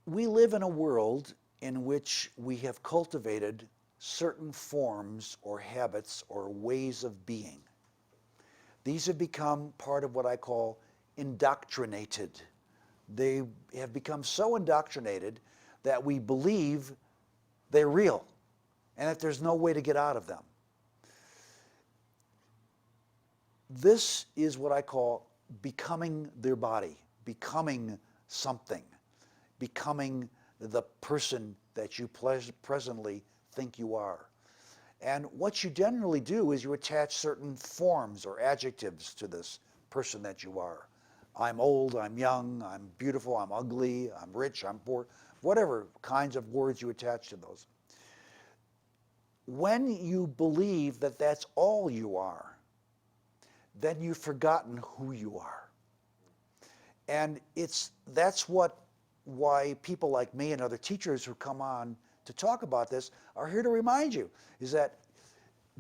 We live in a world in which we have cultivated certain forms or habits or ways of being. These have become part of what I call indoctrinated. They have become so indoctrinated that we believe they're real and that there's no way to get out of them. This is what I call becoming their body, becoming something, becoming the person that you presently think you are. And what you generally do is you attach certain forms or adjectives to this person that you are. I'm old, I'm young, I'm beautiful, I'm ugly, I'm rich, I'm poor, whatever kinds of words you attach to those. When you believe that that's all you are, then you've forgotten who you are. And that's why people like me and other teachers who come on to talk about this are here to remind you, is that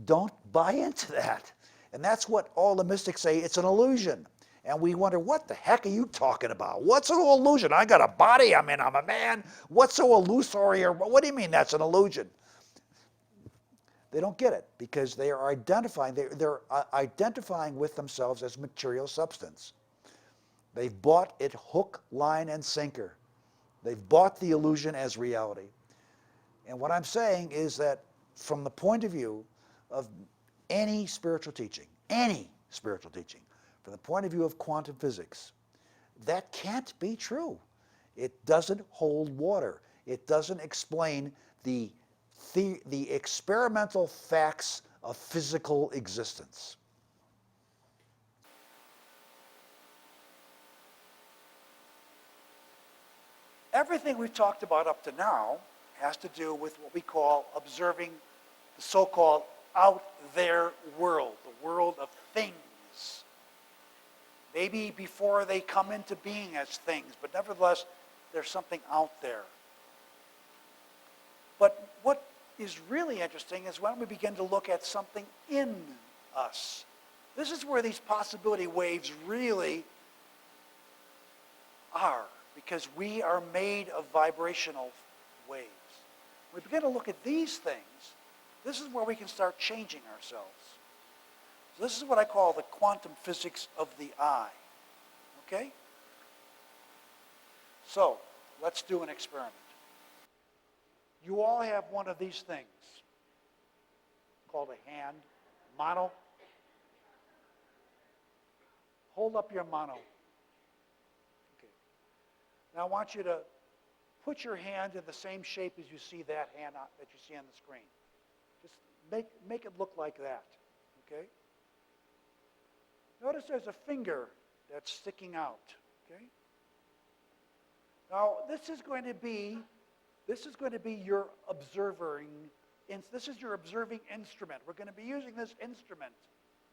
don't buy into that. And that's what all the mystics say, it's an illusion. And we wonder, what the heck are you talking about? What's an illusion? I got a body, I'm a man. What's so illusory? Or what do you mean that's an illusion? They don't get it because they are identifying, they're identifying with themselves as material substance. They've bought it hook, line, and sinker. They've bought the illusion as reality. And what I'm saying is that from the point of view of any spiritual teaching, from the point of view of quantum physics, that can't be true. It doesn't hold water. It doesn't explain the experimental facts of physical existence. Everything we've talked about up to now has to do with what we call observing the so-called out there world, the world of things. Maybe before they come into being as things, but nevertheless, there's something out there. But what is really interesting is when we begin to look at something in us. This is where these possibility waves really are, because we are made of vibrational waves. When we begin to look at these things, this is where we can start changing ourselves. So this is what I call the quantum physics of the I. Okay? So, let's do an experiment. You all have one of these things called a hand, mano. Hold up your mano. Okay. Now I want you to put your hand in the same shape as you see that hand that you see on the screen. Just make it look like that. Okay? Notice there's a finger that's sticking out. Okay? Now this is going to be your this is your observing instrument. We're going to be using this instrument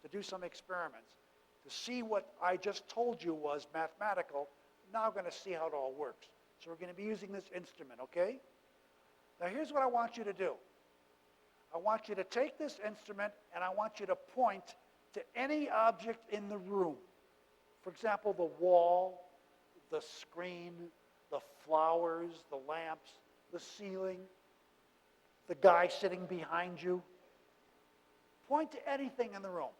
to do some experiments to see what I just told you was mathematical. Now we're going to see how it all works. So we're going to be using this instrument, okay? Now here's what I want you to do. I want you to take this instrument and I want you to point to any object in the room. For example, the wall, the screen, the flowers, the lamps, the ceiling, the guy sitting behind you. Point to anything in the room.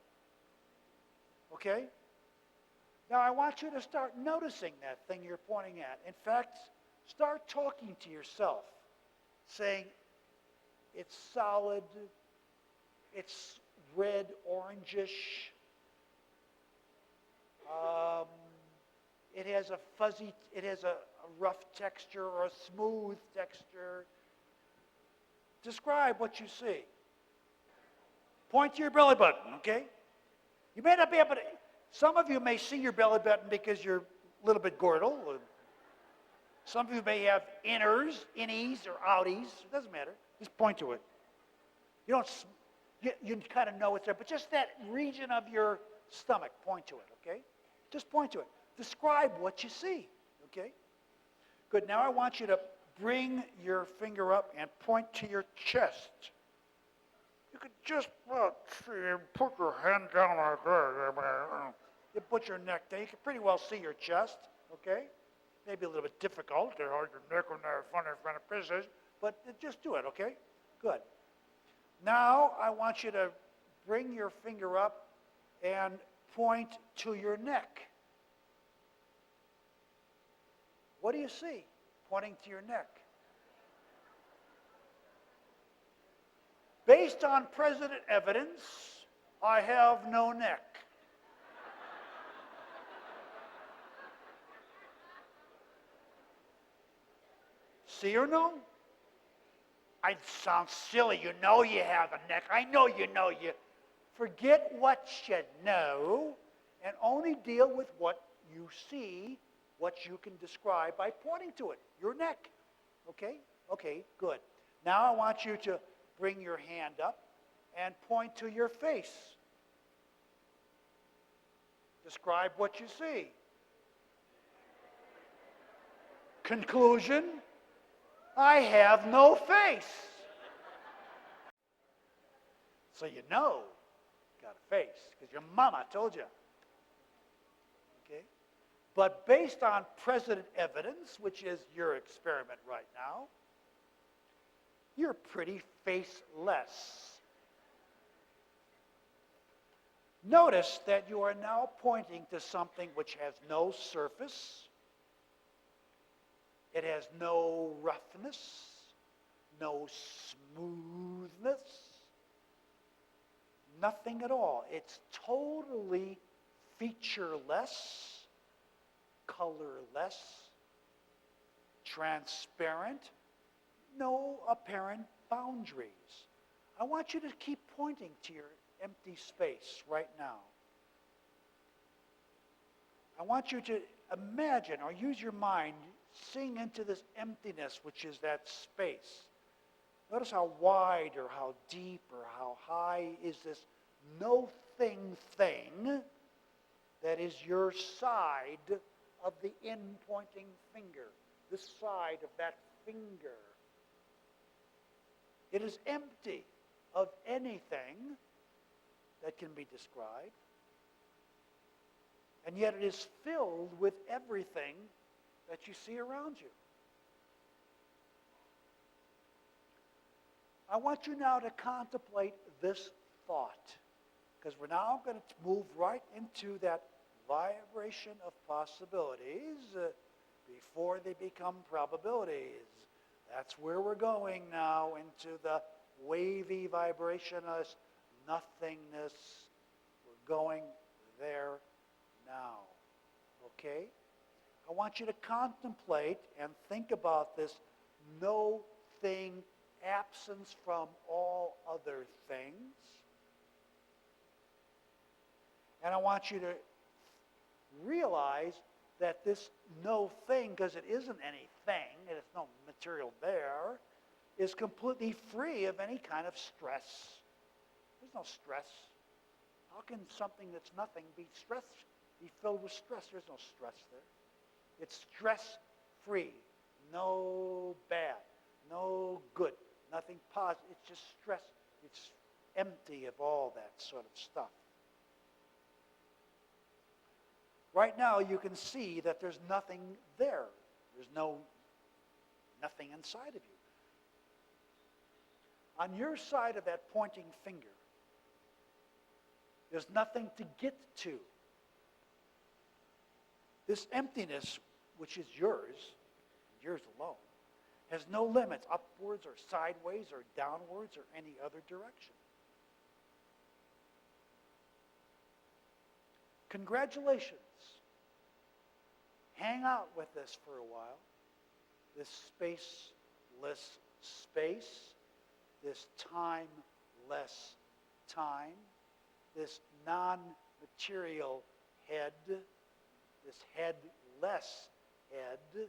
Okay? Now I want you to start noticing that thing you're pointing at. In fact, start talking to yourself, saying, it's solid, it's red, orangish, it has a fuzzy, it has a rough texture or a smooth texture. Describe what you see. Point to your belly button, okay? You may not be able to, some of you may see your belly button because you're a little bit gordo. Some of you may have innies or outies. It doesn't matter. Just point to it. You don't, you kind of know it's there, but just that region of your stomach, point to it, okay? Just point to it. Describe what you see, okay? Good. Now I want you to bring your finger up and point to your chest. You could just put your hand down like that. You put your neck down. You can pretty well see your chest, okay? Maybe a little bit difficult to hold your neck on there in front of prisoners, but just do it, okay? Good. Now I want you to bring your finger up and point to your neck. What do you see pointing to your neck? Based on present evidence, I have no neck. See or no? I sound silly. You know you have a neck. I know you know you. Forget what you know and only deal with what you see, what you can describe by pointing to it, your neck. Okay? Okay, good. Now I want you to bring your hand up and point to your face. Describe what you see. Conclusion, I have no face. So you know you got a face because your mama told you. Okay? But based on present evidence, which is your experiment right now, you're pretty faceless. Notice that you are now pointing to something which has no surface. It has no roughness, no smoothness, nothing at all. It's totally featureless, colorless, transparent, no apparent boundaries. I want you to keep pointing to your empty space right now. I want you to imagine or use your mind seeing into this emptiness, which is that space. Notice how wide or how deep or how high is this no-thing thing that is your side of the in-pointing finger, this side of that finger. It is empty of anything that can be described, and yet it is filled with everything that you see around you. I want you now to contemplate this thought, because we're now going to move right into that vibration of possibilities before they become probabilities. That's where we're going now, into the wavy vibrationless nothingness. We're going there now. Okay? I want you to contemplate and think about this no thing, absence from all other things. And I want you to realize that this no thing, because it isn't anything, and it's no material there, is completely free of any kind of stress. There's no stress. How can something that's nothing be filled with stress? There's no stress there. It's stress-free. No bad. No good. Nothing positive. It's just stress. It's empty of all that sort of stuff. Right now, you can see that there's nothing there. There's nothing inside of you. On your side of that pointing finger, there's nothing to get to. This emptiness, which is yours alone, has no limits, upwards or sideways or downwards or any other direction. Congratulations. Hang out with this for a while. This spaceless space, this timeless time, this non-material head, this headless head.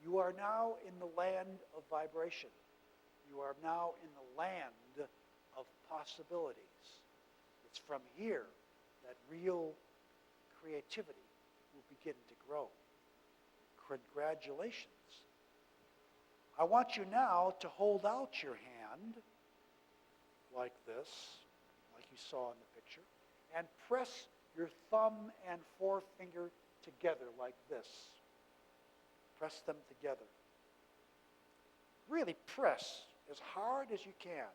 You are now in the land of vibration. You are now in the land of possibilities. It's from here that real creativity will begin to grow. Congratulations. I want you now to hold out your hand like this, like you saw in the picture, and press your thumb and forefinger together like this. Press them together. Really press as hard as you can.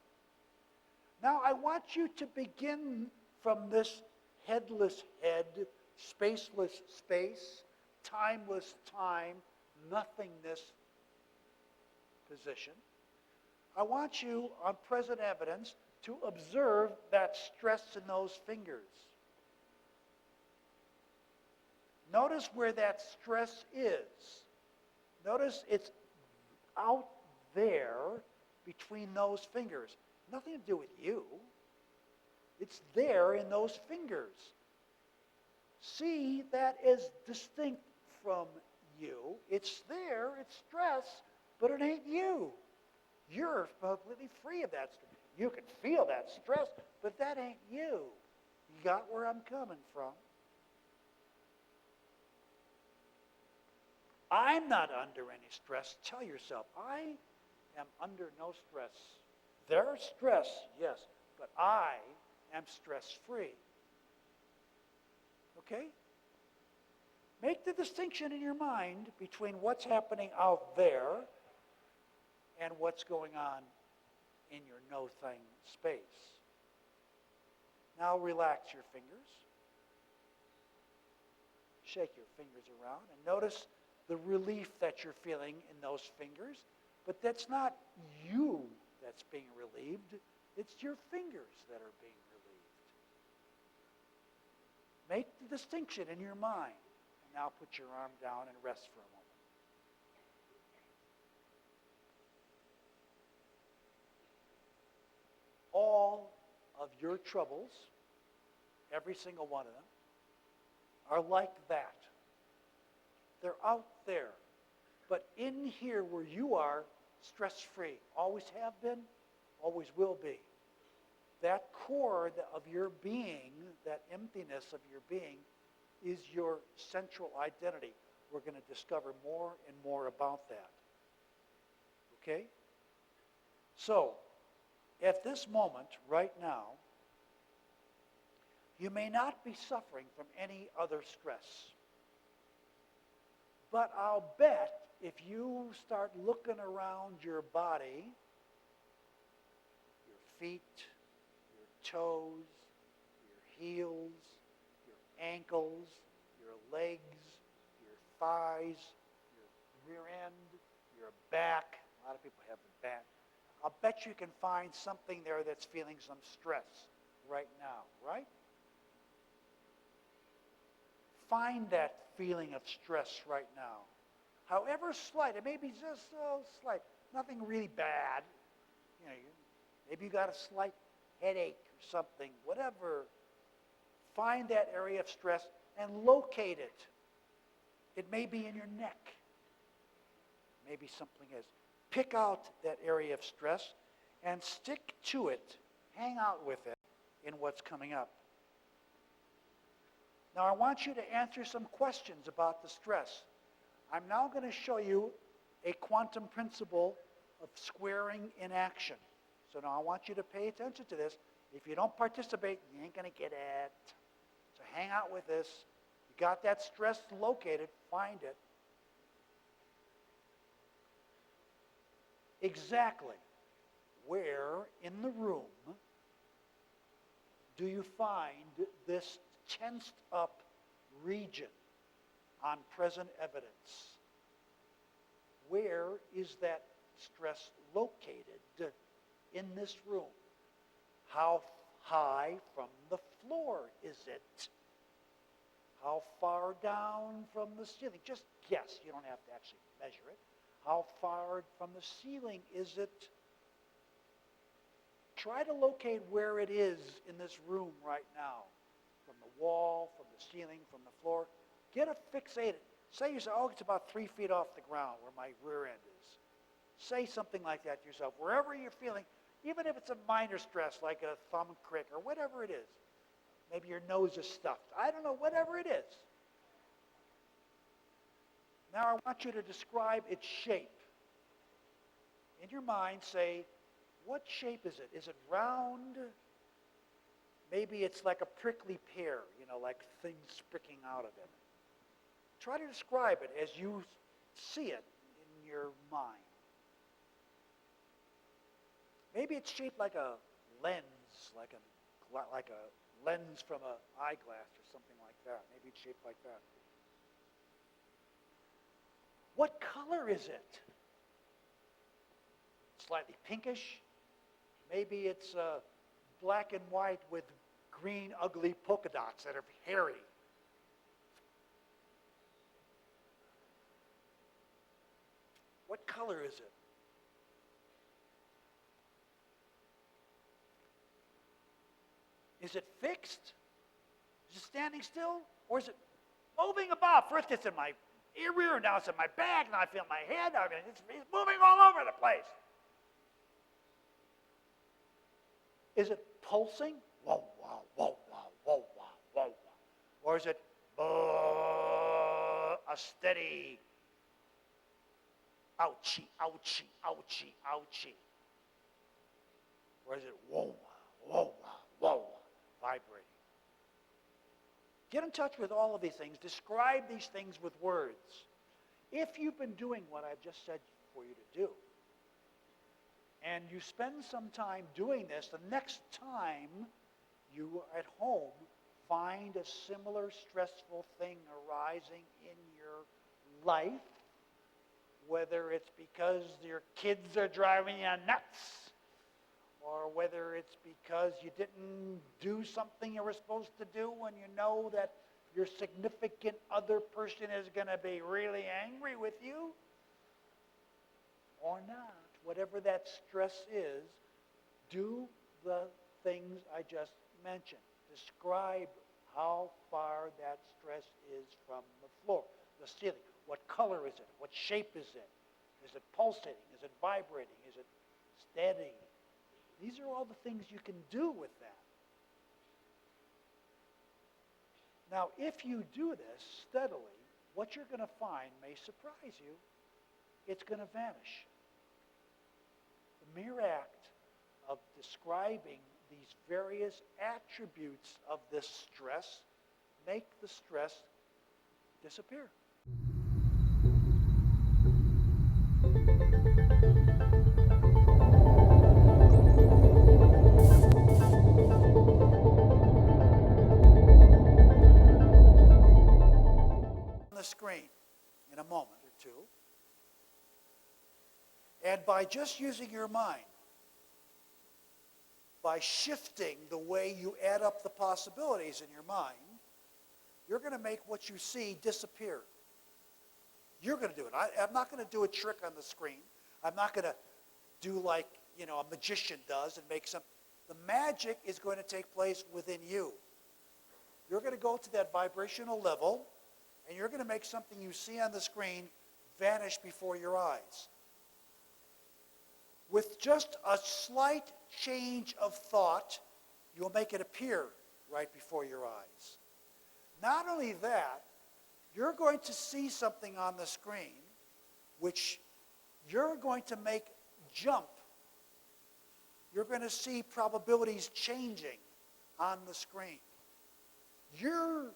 Now I want you to begin from this headless head, spaceless space, timeless time, nothingness position. I want you, on present evidence, to observe that stress in those fingers. Notice where that stress is. Notice it's out there between those fingers. Nothing to do with you. It's there in those fingers. See that is distinct from you. It's there, it's stress, but it ain't you. You're completely free of that stress. You can feel that stress, but that ain't you. You got where I'm coming from? I'm not under any stress. Tell yourself, I am under no stress. There's stress, yes, but I am stress-free. Okay? Make the distinction in your mind between what's happening out there and what's going on in your no-thing space. Now relax your fingers. Shake your fingers around and notice the relief that you're feeling in those fingers. But that's not you that's being relieved. It's your fingers that are being relieved. Make the distinction in your mind. And now put your arm down and rest for a moment. All of your troubles, every single one of them, are like that. They're out there. But in here where you are, stress-free. Always have been, always will be. That core of your being, that emptiness of your being, is your central identity. We're going to discover more and more about that. Okay? So, at this moment, right now, you may not be suffering from any other stress. But I'll bet if you start looking around your body, your feet, your toes, your heels, your ankles, your legs, your thighs, your rear end, your back. A lot of people have the back. I'll bet you can find something there that's feeling some stress right now, right? Find that feeling of stress right now. However slight, it may be just so slight, nothing really bad. You know, maybe you got a slight headache or something, whatever. Find that area of stress and locate it. It may be in your neck. Maybe something else. Pick out that area of stress and stick to it. Hang out with it in what's coming up. Now I want you to answer some questions about the stress. I'm now going to show you a quantum principle of squaring in action. So now I want you to pay attention to this. If you don't participate, you ain't going to get it. So hang out with this. You got that stress located, find it. Exactly where in the room do you find this tensed up region on present evidence? Where is that stress located in this room? How high from the floor is it? How far down from the ceiling? Just guess. You don't have to actually measure it. How far from the ceiling is it? Try to locate where it is in this room right now. From the wall, from the ceiling, from the floor. Get it fixated. Say yourself, oh, it's about 3 feet off the ground where my rear end is. Say something like that to yourself. Wherever you're feeling, even if it's a minor stress like a thumb crick or whatever it is. Maybe your nose is stuffed. I don't know, whatever it is. Now I want you to describe its shape. in your mind say, what shape is it? Is it round? Maybe it's like a prickly pear, like things spricking out of it. Try to describe it as you see it in your mind. Maybe it's shaped like a lens, like a lens from an eyeglass or something like that. Maybe it's shaped like that. What color is it? Slightly pinkish. Maybe it's black and white with green, ugly polka dots that are hairy. What color is it? Is it fixed? Is it standing still? Or is it moving about? First it's in my ear, now it's in my back, now I feel my head. I mean, it's moving all over the place. Is it pulsing? Whoa, wow, whoa, wow, whoa, wow, whoa, wow. Or is it a steady ouchie, ouchie, ouchie, ouchie? Or is it whoa, wow, whoa, wow, whoa, wow, vibrating? Get in touch with all of these things. Describe these things with words. If you've been doing what I've just said for you to do, and you spend some time doing this, the next time you at home find a similar stressful thing arising in your life, whether it's because your kids are driving you nuts, or whether it's because you didn't do something you were supposed to do when you know that your significant other person is going to be really angry with you, or not, whatever that stress is, do the things I just mentioned. Describe how far that stress is from the floor, the ceiling. What color is it? What shape is it? Is it pulsating? Is it vibrating? Is it steady? These are all the things you can do with that. Now, if you do this steadily, what you're going to find may surprise you. It's going to vanish. The mere act of describing these various attributes of this stress make the stress disappear. On the screen in a moment or two. And by just using your mind, by shifting the way you add up the possibilities in your mind, you're going to make what you see disappear. You're going to do it. I'm not going to do a trick on the screen. I'm not going to do like, a magician does and make some. The magic is going to take place within you. You're going to go to that vibrational level, and you're going to make something you see on the screen vanish before your eyes. With just a slight change of thought, you'll make it appear right before your eyes. Not only that, you're going to see something on the screen which you're going to make jump. You're going to see probabilities changing on the screen. You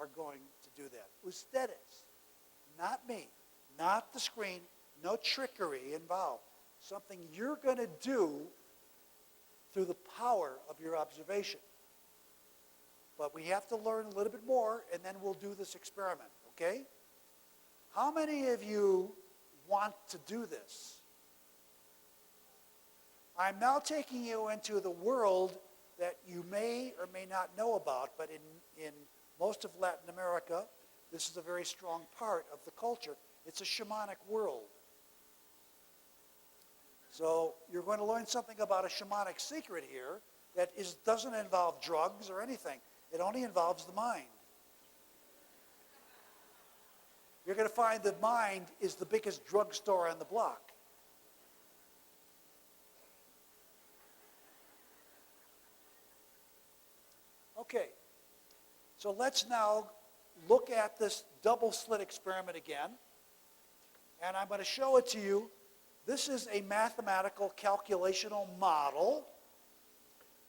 are going to do that. Ustedes, not me, not the screen, no trickery involved. Something you're going to do through the power of your observation. But we have to learn a little bit more, and then we'll do this experiment, okay? How many of you want to do this? I'm now taking you into the world that you may or may not know about, but in most of Latin America, this is a very strong part of the culture. It's a shamanic world. So you're going to learn something about a shamanic secret here that doesn't involve drugs or anything. It only involves the mind. You're going to find the mind is the biggest drugstore on the block. Okay, so let's now look at this double slit experiment again. And I'm going to show it to you. This is a mathematical calculational model.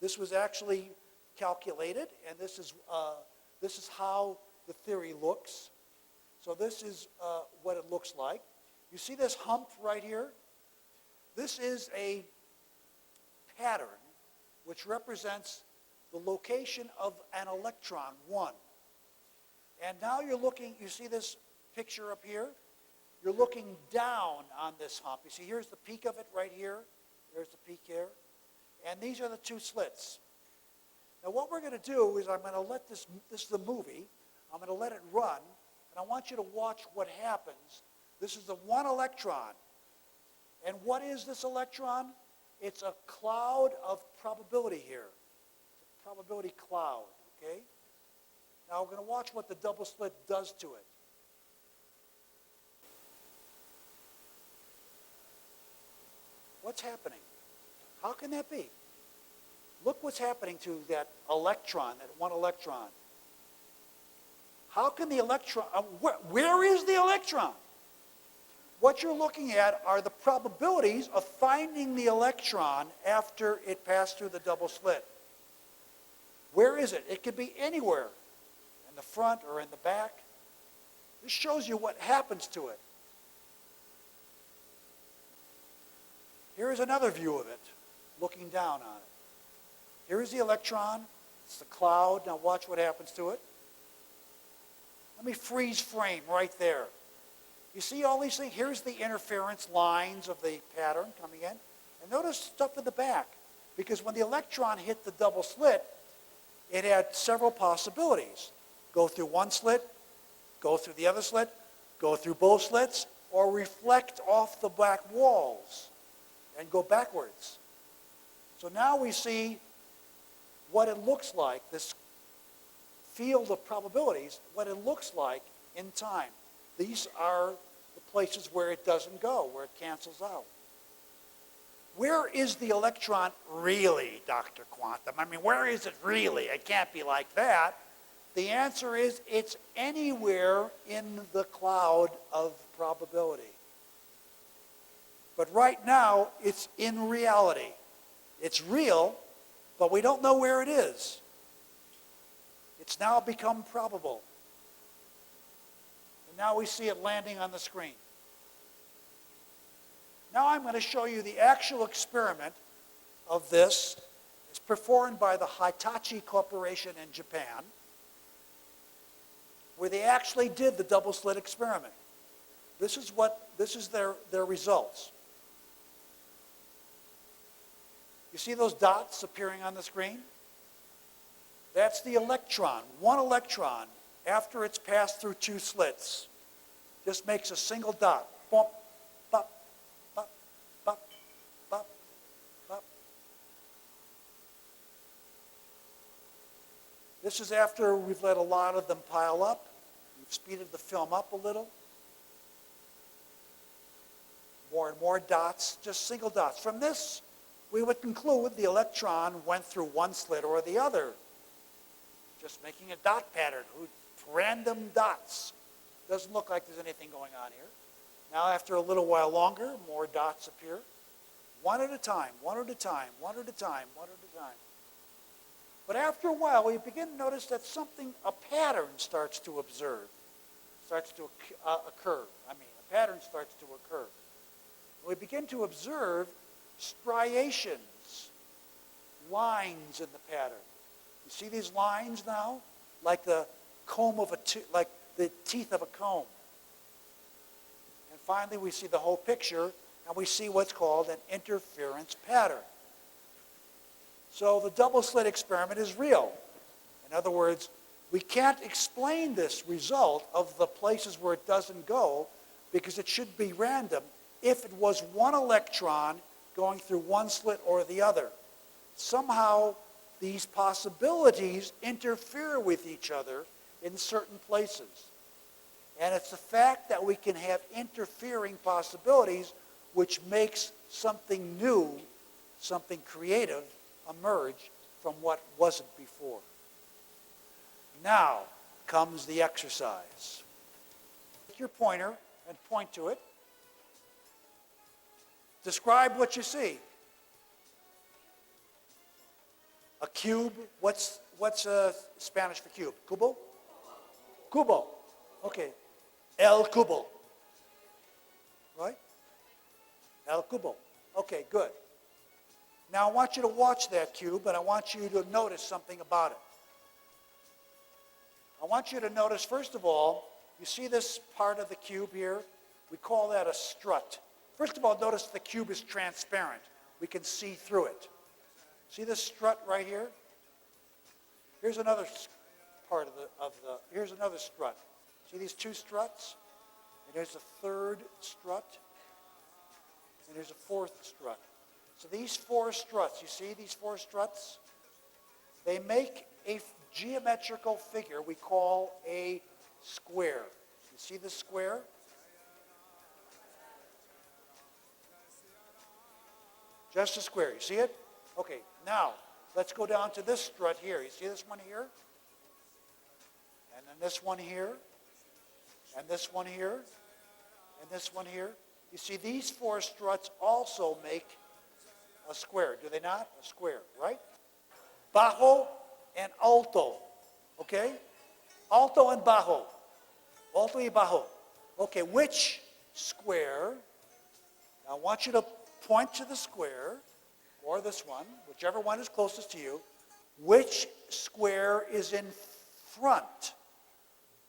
This was actually calculated, and this is how the theory looks. So this is what it looks like. You see this hump right here? This is a pattern which represents the location of an electron, 1. And now you're looking, you see this picture up here? You're looking down on this hump. You see, here's the peak of it right here. There's the peak here. And these are the 2 slits. Now what we're going to do is I'm going to let this is the movie, I'm going to let it run, and I want you to watch what happens. This is the 1 electron. And what is this electron? It's a cloud of probability here. It's a probability cloud, okay? Now we're going to watch what the double slit does to it. What's happening? How can that be? Look what's happening to that electron, that 1 electron. How can the electron, where is the electron? What you're looking at are the probabilities of finding the electron after it passed through the double slit. Where is it? It could be anywhere, in the front or in the back. This shows you what happens to it. Here's another view of it, looking down on it. Here's the electron. It's the cloud. Now watch what happens to it. Let me freeze frame right there. You see all these things? Here's the interference lines of the pattern coming in. And notice stuff in the back. Because when the electron hit the double slit, it had several possibilities. Go through 1 slit, go through the other slit, go through both slits, or reflect off the back walls and go backwards. So now we see what it looks like, this field of probabilities, what it looks like in time. These are the places where it doesn't go, where it cancels out. Where is the electron really, Dr. Quantum? I mean, where is it really? It can't be like that. The answer is it's anywhere in the cloud of probability. But right now, it's in reality. It's real, but we don't know where it is. It's now become probable. And now we see it landing on the screen. Now I'm going to show you the actual experiment of this. It's performed by the Hitachi Corporation in Japan, where they actually did the double slit experiment. This is their results. You see those dots appearing on the screen? That's the electron. 1 electron, after it's passed through 2 slits, just makes a single dot. Bump, bop, bop, bop, bop, bop. This is after we've let a lot of them pile up. We've speeded the film up a little. More and more dots, just single dots. From this, we would conclude the electron went through 1 slit or the other. Just making a dot pattern, random dots. Doesn't look like there's anything going on here. Now after a little while longer, more dots appear. One at a time, one at a time, one at a time, one at a time. But after a while, we begin to notice that a pattern starts to occur. A pattern starts to occur. We begin to observe striations, lines in the pattern. You see these lines now? Like the comb of like the teeth of a comb. And finally we see the whole picture, and we see what's called an interference pattern. So the double slit experiment is real. In other words, we can't explain this result of the places where it doesn't go because it should be random if it was 1 electron going through 1 slit or the other. Somehow these possibilities interfere with each other in certain places. And it's the fact that we can have interfering possibilities which makes something new, something creative, emerge from what wasn't before. Now comes the exercise. Take your pointer and point to it. Describe what you see. A cube, what's Spanish for cube? Cubo? Cubo. Okay. El cubo. Right? El cubo. Okay, good. Now I want you to watch that cube, and I want you to notice something about it. I want you to notice, first of all, you see this part of the cube here? We call that a strut. First of all, notice the cube is transparent. We can see through it. See this strut right here? Here's another part here's another strut. See these two struts? And there's a third strut. And there's a fourth strut. So these four struts, you see these four struts? They make a geometrical figure we call a square. You see the square? Just a square. You see it? Okay, now let's go down to this strut here. You see this one here? And then this one here? And this one here? And this one here? You see, these four struts also make a square, do they not? A square, right? Bajo and alto, okay? Alto and bajo. Alto y bajo. Okay, which square? Now I want you to point to the square, or this one, whichever one is closest to you. Which square is in front?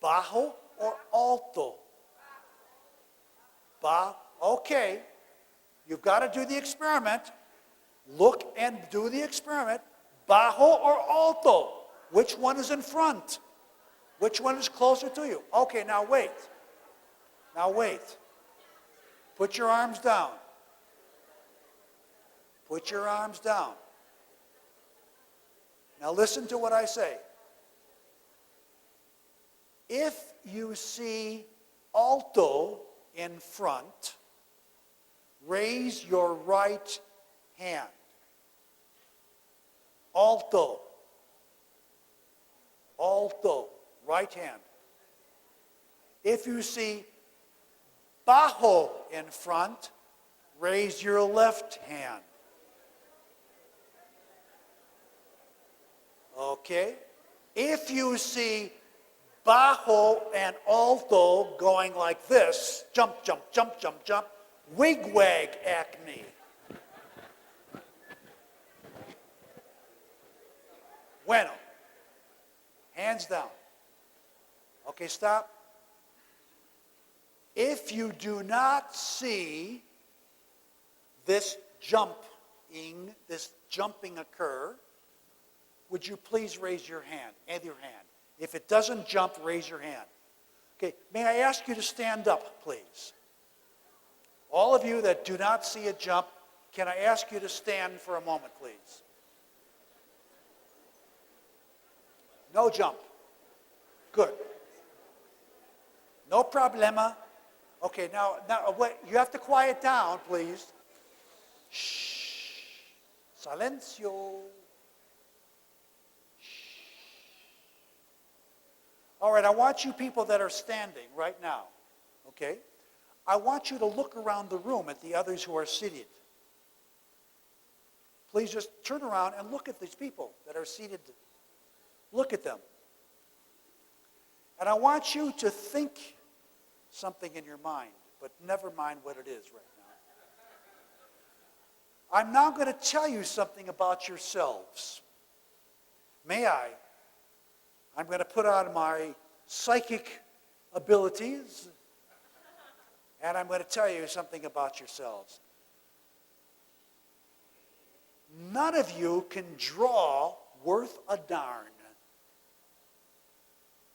Bajo or alto? Okay, you've got to do the experiment. Look and do the experiment. Bajo or alto? Which one is in front? Which one is closer to you? Okay, now wait. Now wait. Put your arms down. Put your arms down. Now listen to what I say. If you see alto in front, raise your right hand. Alto. Alto. Right hand. If you see bajo in front, raise your left hand. Okay? If you see bajo and alto going like this, jump, jump, jump, jump, jump, wigwag acme. Bueno. Hands down. Okay, stop. If you do not see this jumping occur, would you please raise your hand, either hand? If it doesn't jump, raise your hand. Okay, may I ask you to stand up, please? All of you that do not see a jump, can I ask you to stand for a moment, please? No jump. Good. No problema. Okay, now wait, you have to quiet down, please. Shh. Silencio. Shh. All right, I want you people that are standing right now, okay? I want you to look around the room at the others who are seated. Please just turn around and look at these people that are seated. Look at them. And I want you to think something in your mind, but never mind what it is right now. I'm now going to tell you something about yourselves. May I? I'm going to put on my psychic abilities, and I'm going to tell you something about yourselves. None of you can draw worth a darn.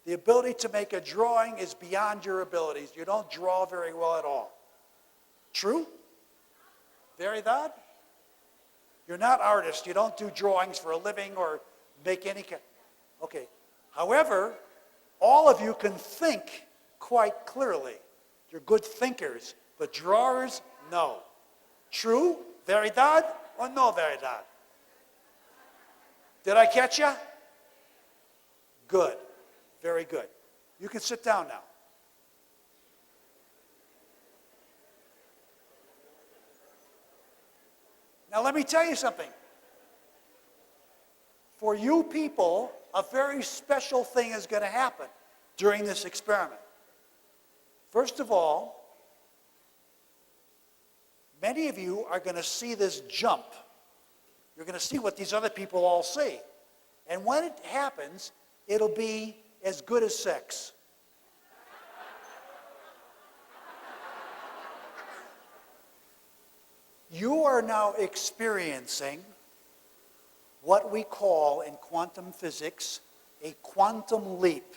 The ability to make a drawing is beyond your abilities. You don't draw very well at all. True? Verdad? You're not artists. You don't do drawings for a living or make any kind. Okay. However, all of you can think quite clearly. You're good thinkers, but drawers, no. True? Verdad or no verdad? Did I catch you? Good. Very good. You can sit down now. Now let me tell you something. For you people, a very special thing is going to happen during this experiment. First of all, many of you are going to see this jump. You're going to see what these other people all see. And when it happens, it'll be as good as sex. You are now experiencing what we call in quantum physics a quantum leap.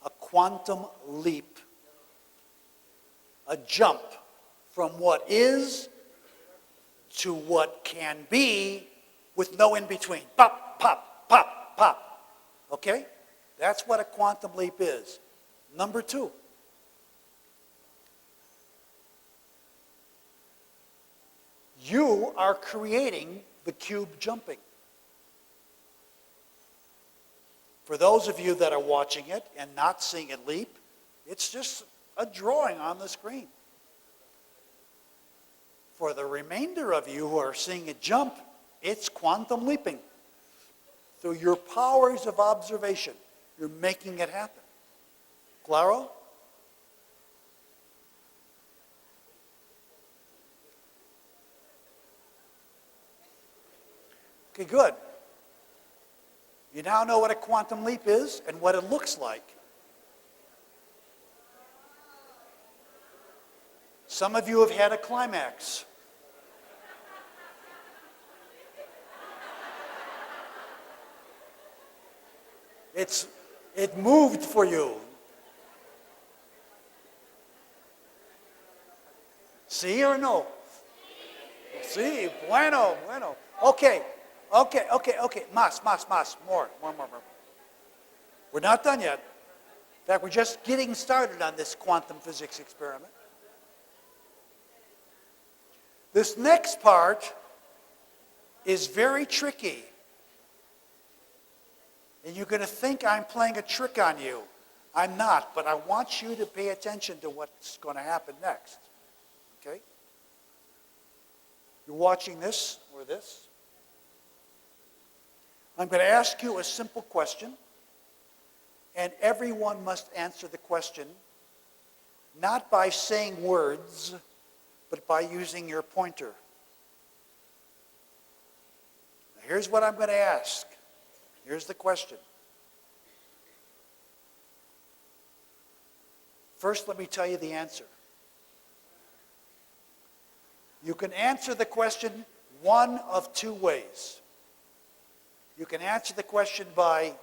A quantum leap. A jump from what is to what can be with no in-between. Pop, pop, pop, pop. Okay? That's what a quantum leap is. Number two. You are creating the cube jumping. For those of you that are watching it and not seeing it leap, it's just a drawing on the screen. For the remainder of you who are seeing it jump, it's quantum leaping. Through your powers of observation, you're making it happen. Claro? Okay, good. You now know what a quantum leap is and what it looks like. Some of you have had a climax. It moved for you. See or no? See, bueno, bueno. Okay. Mas. More. We're not done yet. In fact, we're just getting started on this quantum physics experiment. This next part is very tricky. And you're going to think I'm playing a trick on you. I'm not, but I want you to pay attention to what's going to happen next. Okay? You're watching this or this. I'm going to ask you a simple question, and everyone must answer the question not by saying words, but by using your pointer. Now, here's what I'm going to ask. Here's the question. First, let me tell you the answer. You can answer the question one of two ways. You can answer the question by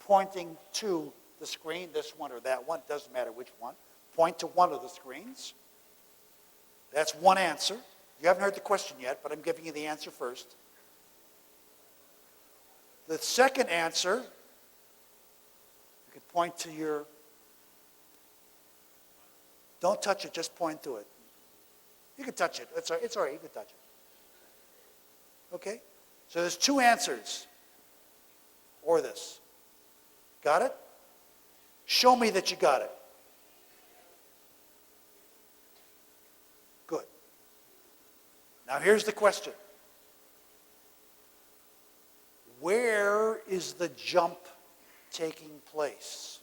pointing to the screen, this one or that one, doesn't matter which one. Point to one of the screens. That's one answer. You haven't heard the question yet, but I'm giving you the answer first. The second answer, you can point to your, don't touch it, just point to it. You can touch it, it's all right, you can touch it. Okay? So there's two answers. Or this. Got it? Show me that you got it. Good. Now here's the question. Where is the jump taking place?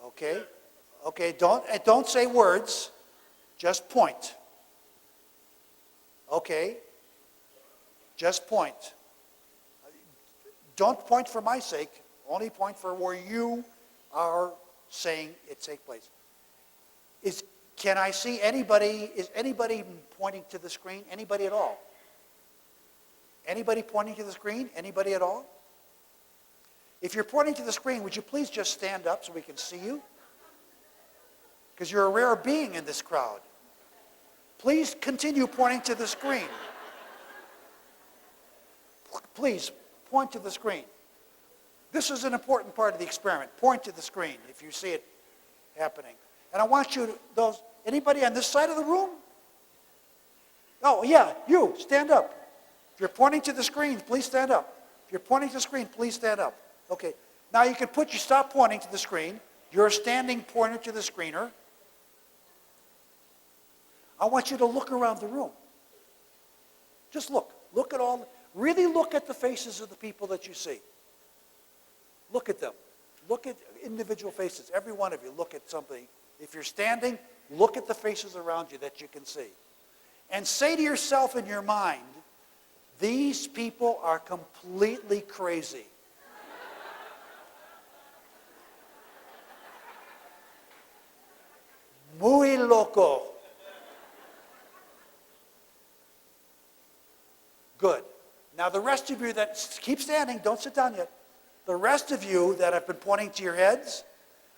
Okay? Okay, don't say words. Just point. Okay? Just point. Don't point for my sake. Only point for where you are saying it take place. Can I see anybody? Is anybody pointing to the screen? Anybody at all? Anybody pointing to the screen? Anybody at all? If you're pointing to the screen, would you please just stand up so we can see you? Because you're a rare being in this crowd. Please continue pointing to the screen. Please, point to the screen. This is an important part of the experiment. Point to the screen if you see it happening. And I want you to, anybody on this side of the room? Oh, yeah, you, stand up. If you're pointing to the screen, please stand up. If you're pointing to the screen, please stand up. Okay, now you can stop pointing to the screen. You're standing pointer to the screener. I want you to look around the room. Just look. Look at all, really look at the faces of the people that you see. Look at them. Look at individual faces. Every one of you, look at somebody. If you're standing, look at the faces around you that you can see. And say to yourself in your mind, these people are completely crazy. Muy loco. Good. Now the rest of you that keep standing, don't sit down yet. The rest of you that have been pointing to your heads,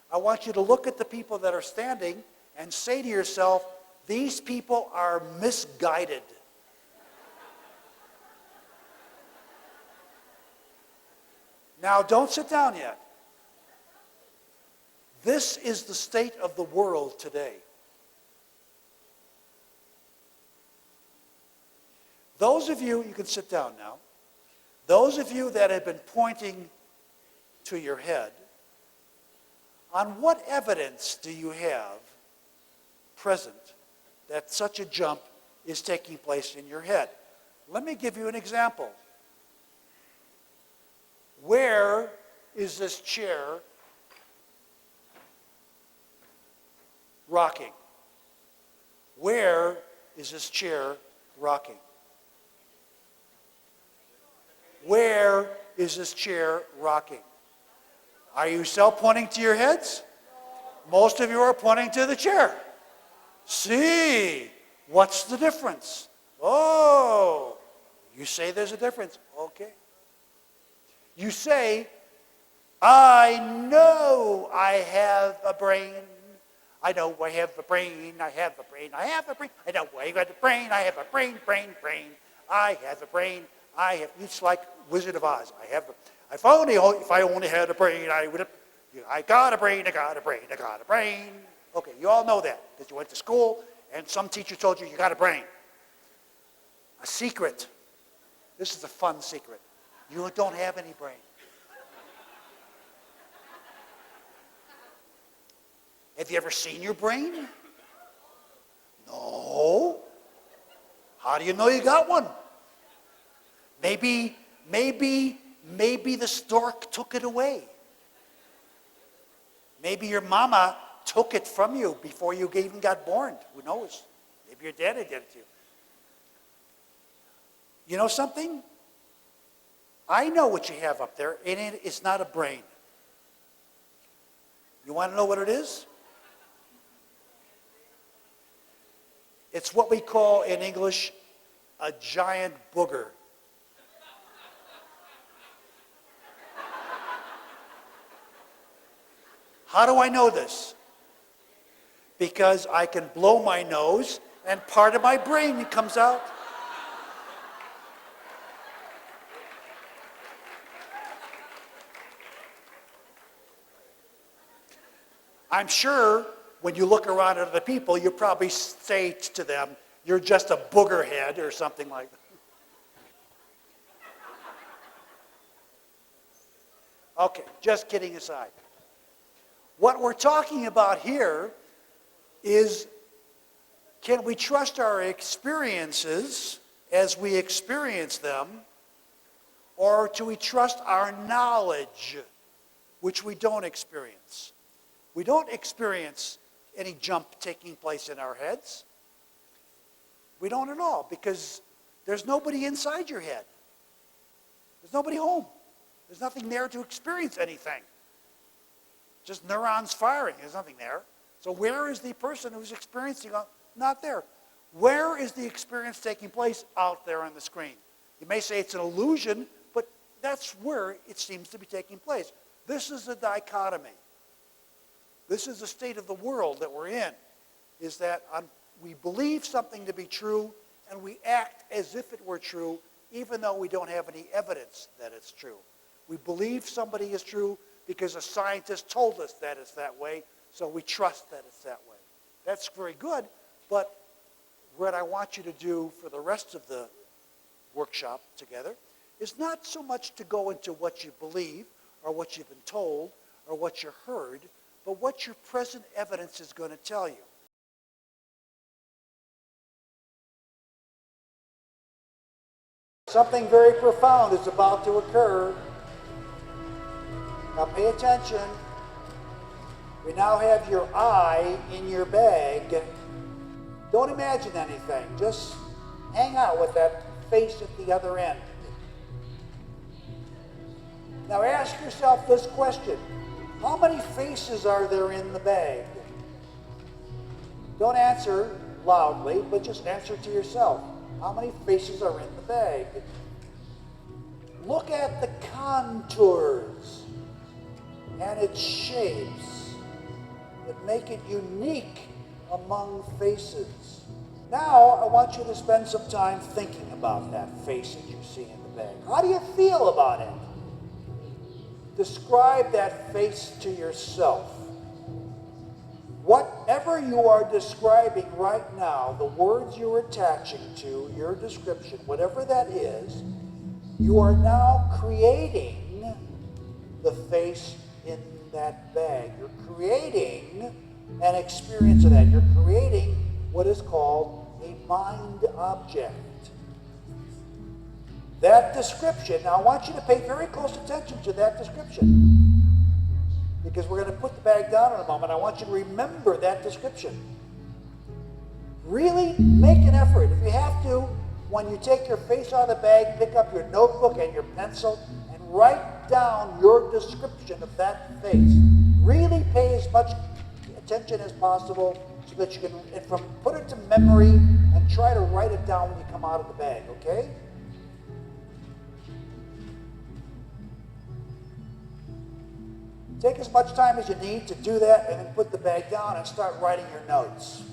I want you to look at the people that are standing and say to yourself, these people are misguided. Now don't sit down yet. This is the state of the world today. Those of you, you can sit down now. Those of you that have been pointing to your head, on what evidence do you have present that such a jump is taking place in your head? Let me give you an example. Where is this chair rocking? Where is this chair rocking? Where is this chair rocking? Are you still pointing to your heads? Most of you are pointing to the chair. See, what's the difference? Oh, you say there's a difference. Okay. You say, I know I have a brain. I know I have a brain. I have a brain. I have a brain. I know I have a brain. I have a brain, brain, brain. I have a brain. I have, it's like Wizard of Oz. If I only had a brain, I would have, I got a brain, I got a brain, I got a brain. Okay, you all know that because you went to school and some teacher told you you got a brain. A secret. This is a fun secret. You don't have any brain. Have you ever seen your brain? No. How do you know you got one? Maybe the stork took it away. Maybe your mama took it from you before you even got born. Who knows? Maybe your daddy did it to you. You know something? I know what you have up there, and it's not a brain. You want to know what it is? It's what we call in English a giant booger. How do I know this? Because I can blow my nose and part of my brain comes out. I'm sure when you look around at other people, you probably say to them, you're just a booger head or something like that. Okay, just kidding aside. What we're talking about here is, can we trust our experiences as we experience them, or do we trust our knowledge, which we don't experience? We don't experience any jump taking place in our heads. We don't at all, because there's nobody inside your head. There's nobody home. There's nothing there to experience anything. Just neurons firing. There's nothing there. So where is the person who's experiencing it? Not there. Where is the experience taking place? Out there on the screen. You may say it's an illusion, but that's where it seems to be taking place. This is a dichotomy. This is the state of the world that we're in, is that we believe something to be true and we act as if it were true, even though we don't have any evidence that it's true. We believe somebody is true because a scientist told us that it's that way, so we trust that it's that way. That's very good, but what I want you to do for the rest of the workshop together is not so much to go into what you believe or what you've been told or what you heard, but what your present evidence is going to tell you. Something very profound is about to occur. Now pay attention. We now have your eye in your bag. Don't imagine anything. Just hang out with that face at the other end. Now ask yourself this question. How many faces are there in the bag? Don't answer loudly, but just answer to yourself. How many faces are in the bag? Look at the contours and its shapes that make it unique among faces. Now, I want you to spend some time thinking about that face that you see in the bag. How do you feel about it? Describe that face to yourself. Whatever you are describing right now, the words you're attaching to your description, whatever that is, you are now creating the face in that bag. You're creating an experience of that. You're creating what is called a mind object. That description, now I want you to pay very close attention to that description, because we're going to put the bag down in a moment. I want you to remember that description. Really make an effort. If you have to, when you take your face out of the bag, pick up your notebook and your pencil and write down your description of that face. Really pay as much attention as possible so that you can put it to memory and try to write it down when you come out of the bag, okay? Take as much time as you need to do that, and then put the bag down and start writing your notes.